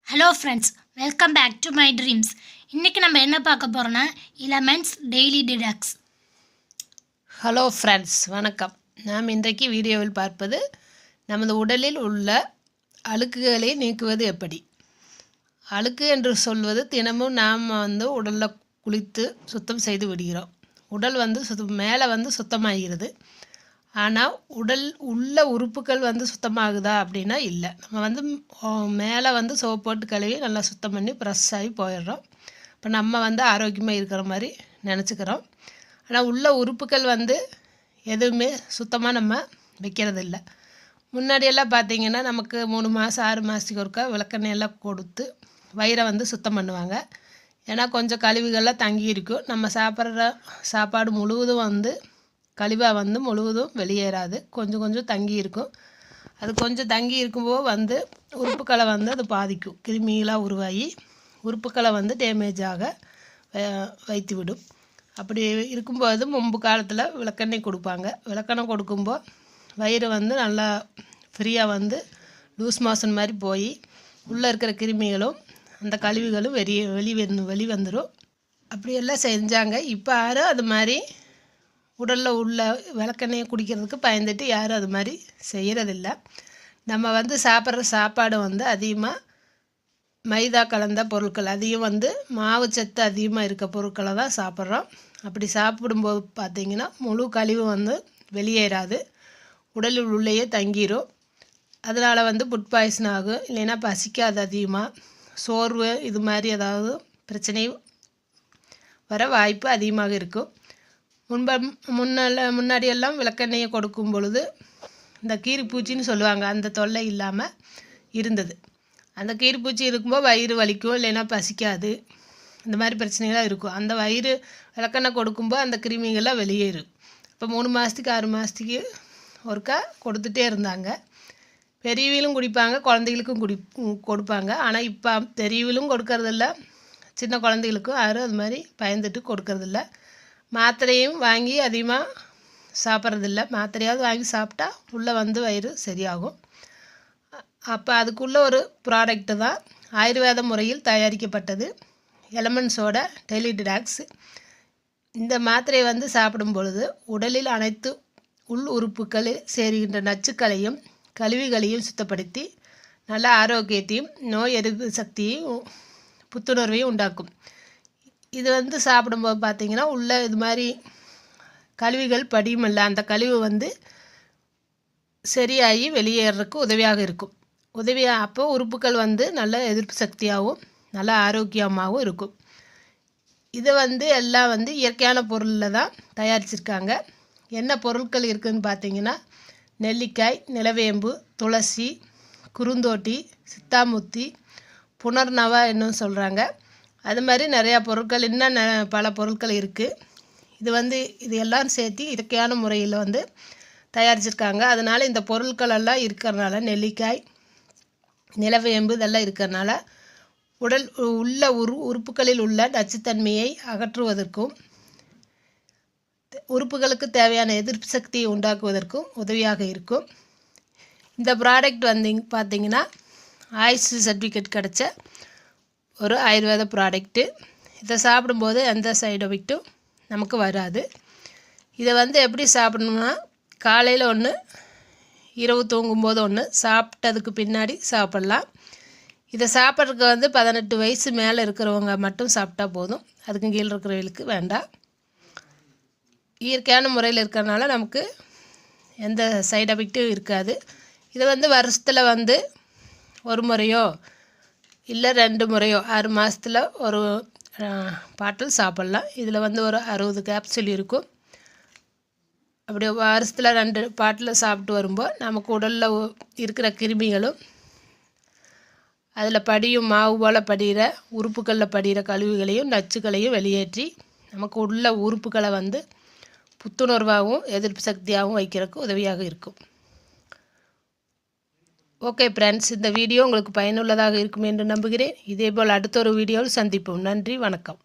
Hello friends, welcome back to my dreams. இன்றைக்கி நம்ம என்ன பார்க்க போகிறோன்னா elements daily detox. Hello friends, வணக்கம். நாம் இன்றைக்கு வீடியோவில் பார்ப்பது நமது உடலில் உள்ள அழுக்குகளை நீக்குவது எப்படி. அழுக்கு என்று சொல்வது தினமும் நாம் உடலில் குளித்து சுத்தம் செய்து விடுகிறோம். உடல் மேலே சுத்தமாகிறது. ஆனால் உடல் உள்ள உறுப்புகள் சுத்தமாகுதா அப்படின்னா இல்லை. நம்ம மேலே சோப்பு போட்டு கழுவி நல்லா சுத்தம் பண்ணி ப்ரெஷ் ஆகி போயிடுறோம். இப்போ நம்ம ஆரோக்கியமாக இருக்கிற மாதிரி நினச்சிக்கிறோம். ஆனால் உள்ள உறுப்புகள் எதுவுமே சுத்தமாக நம்ம வைக்கிறதில்ல. முன்னாடியெல்லாம் பார்த்திங்கன்னா நமக்கு 3 மாதம் 6 மாதத்துக்கு ஒருக்கா விளக்கெண்ணெயெல்லாம் கொடுத்து வயிறை சுத்தம் பண்ணுவாங்க. ஏன்னா கொஞ்சம் கழிவுகள்லாம் தங்கி இருக்கும். நம்ம சாப்பிட்ற சாப்பாடு முழுவதும் கழிவாக முழுவதும் வெளியேறாது. கொஞ்சம் கொஞ்சம் தங்கி இருக்கும். அது கொஞ்சம் தங்கி இருக்கும்போது உறுப்புக்களை அது பாதிக்கும். கிருமிகளாக உருவாகி உறுப்புக்களை டேமேஜ் ஆக வைத்துவிடும். அப்படி இருக்கும்போது முன்பு காலத்தில் விளக்கெண்ணெய் கொடுப்பாங்க. விளக்கெண்ணெய் கொடுக்கும்போது வயிறு நல்லா ஃப்ரீயாக லூஸ் மோஷன் மாதிரி போய் உள்ளே இருக்கிற கிருமிகளும் அந்த கழிவுகளும் வெளிவந்துடும். அப்படியெல்லாம் செஞ்சாங்க. இப்போ யாரும் அது மாதிரி உடலில் உள்ள விளக்கெண்ணெயை குடிக்கிறதுக்கு பயந்துட்டு யாரும் அது மாதிரி செய்கிறதில்ல. நம்ம சாப்பிட்ற சாப்பாடு அதிகமாக மைதா கலந்த பொருட்கள், அதிகம் மாவு சத்து அதிகமாக இருக்க பொருட்களை தான் சாப்பிட்றோம். அப்படி சாப்பிடும்போது பார்த்திங்கன்னா முழு கழிவு வெளியேறாது, உடலில் உள்ளேயே தங்கிடும். அதனால் ஃபுட் பாய்சன் ஆகும். இல்லைன்னா பசிக்காது, அதிகமாக சோர்வு இது மாதிரி ஏதாவது பிரச்சனை வர வாய்ப்பு அதிகமாக இருக்கும். முன்னாடியெல்லாம் விளக்கெண்ணெயை கொடுக்கும் பொழுது இந்த கீரிப்பூச்சின்னு சொல்லுவாங்க, அந்த தொல்லை இல்லாமல் இருந்தது. அந்த கீரிப்பூச்சி இருக்கும்போது வயிறு வலிக்கும், இல்லைன்னா பசிக்காது, இந்த மாதிரி பிரச்சனைகளாக இருக்கும். அந்த வயிறு விளக்கெண்ணெய் கொடுக்கும்போது அந்த கிருமிகள்லாம் வெளியேறும். இப்போ 3 மாதத்துக்கு 6 மாதத்துக்கு ஒருக்கா கொடுத்துட்டே இருந்தாங்க. பெரியவங்களும் குடிப்பாங்க, குழந்தைகளுக்கும் கொடுப்பாங்க. ஆனால் இப்போ பெரியவங்களும் கொடுக்கறதில்ல, சின்ன குழந்தைகளுக்கும் யாரும் அது மாதிரி பயந்துட்டு கொடுக்கறதில்ல. மாத்திரையும் வாங்கி அதிகமாக சாப்பிட்றதில்ல. மாத்திரையாவது வாங்கி சாப்பிட்டா உள்ளே வயிறு சரியாகும். அப்போ அதுக்குள்ளே ஒரு ப்ராடக்ட்டு தான் ஆயுர்வேத முறையில் தயாரிக்கப்பட்டது எலமெண்ட்ஸோட டெய்லி டிடாக்ஸ். இந்த மாத்திரையை சாப்பிடும் பொழுது உடலில் அனைத்து உள் உறுப்புகளில் சேருகின்ற நச்சுக்களையும் கழிவுகளையும் சுத்தப்படுத்தி நல்ல ஆரோக்கியத்தையும் நோய் எதிர்ப்பு சக்தியையும் புத்துணர்வையும் உண்டாக்கும். இது சாப்பிடும்போது பார்த்திங்கன்னா உள்ளே இது மாதிரி கழிவுகள் படியுமில்ல, அந்த கழிவு சரியாகி வெளியேறதுக்கு உதவியாக இருக்கும். அப்போ உறுப்புகள் நல்ல எதிர்ப்பு சக்தியாகவும் நல்ல ஆரோக்கியமாகவும் இருக்கும். இதை எல்லாம் இயற்கையான பொருளில் தான் தயாரிச்சிருக்காங்க. என்ன பொருட்கள் இருக்குதுன்னு பார்த்திங்கன்னா நெல்லிக்காய், நிலவேம்பு, துளசி, குறுந்தோட்டி, சித்தாமுத்தி, புனர்நவா என்னன்னு சொல்கிறாங்க. அது மாதிரி நிறையா பொருட்கள், இன்னும் பல பொருட்கள் இருக்குது. இது எல்லாம் சேர்த்து இயற்கையான முறையில் தயாரிச்சிருக்காங்க. அதனால் இந்த பொருட்களெல்லாம் இருக்கிறனால, நெல்லிக்காய், நிலவேம்பு இதெல்லாம் இருக்கிறனால உடல் உள்ள உறுப்புகளில் உள்ள நச்சுத்தன்மையை அகற்றுவதற்கும் உறுப்புகளுக்கு தேவையான எதிர்ப்பு சக்தியை உண்டாக்குவதற்கும் உதவியாக இருக்கும். இந்த ப்ராடக்ட் பார்த்திங்கன்னா ஆயுஷ் சர்டிஃபிகேட் கிடச்ச ஒரு ஆயுர்வேத ப்ராடக்ட்டு. இதை சாப்பிடும்போது எந்த சைடு எஃபெக்ட்டும் நமக்கு வராது. இதை எப்படி சாப்பிடணும்னா காலையில் ஒன்று, இரவு தூங்கும்போது ஒன்று, சாப்பிட்டதுக்கு பின்னாடி சாப்பிட்லாம். இதை சாப்பிட்றதுக்கு 18 வயசு மேலே இருக்கிறவங்க மட்டும் சாப்பிட்டா போதும். அதுக்கு கீழே இருக்கிறவங்களுக்கு வேண்டாம். இயற்கையான முறையில் இருக்கிறனால நமக்கு எந்த சைடு எஃபெக்ட்டும் இருக்காது. இதை வருஷத்தில் ஒரு முறையோ இல்லை 2 முறையோ 6 மாதத்தில் ஒரு பாட்டில் சாப்பிட்லாம். இதில் ஒரு 60 கேப்சூல் இருக்கும். அப்படி வருஷத்தில் 2 பாட்டில் சாப்பிட்டு வரும்போது நமக்கு உடலில் இருக்கிற கிருமிகளும் அதில் படியும் மாவு போல் படிகிற உறுப்புகளில் படிகிற கழிவுகளையும் நச்சுக்களையும் வெளியேற்றி நமக்கு உள்ள உறுப்புகளை புத்துணர்வாகவும் எதிர்ப்பு சக்தியாகவும் வைக்கிறதுக்கு உதவியாக இருக்கும். ஓகே ஃப்ரெண்ட்ஸ், இந்த வீடியோ உங்களுக்கு பயனுள்ளதாக இருக்கும் என்று நம்புகிறேன். இதேபோல் அடுத்த ஒரு வீடியோவில் சந்திப்போம். நன்றி, வணக்கம்.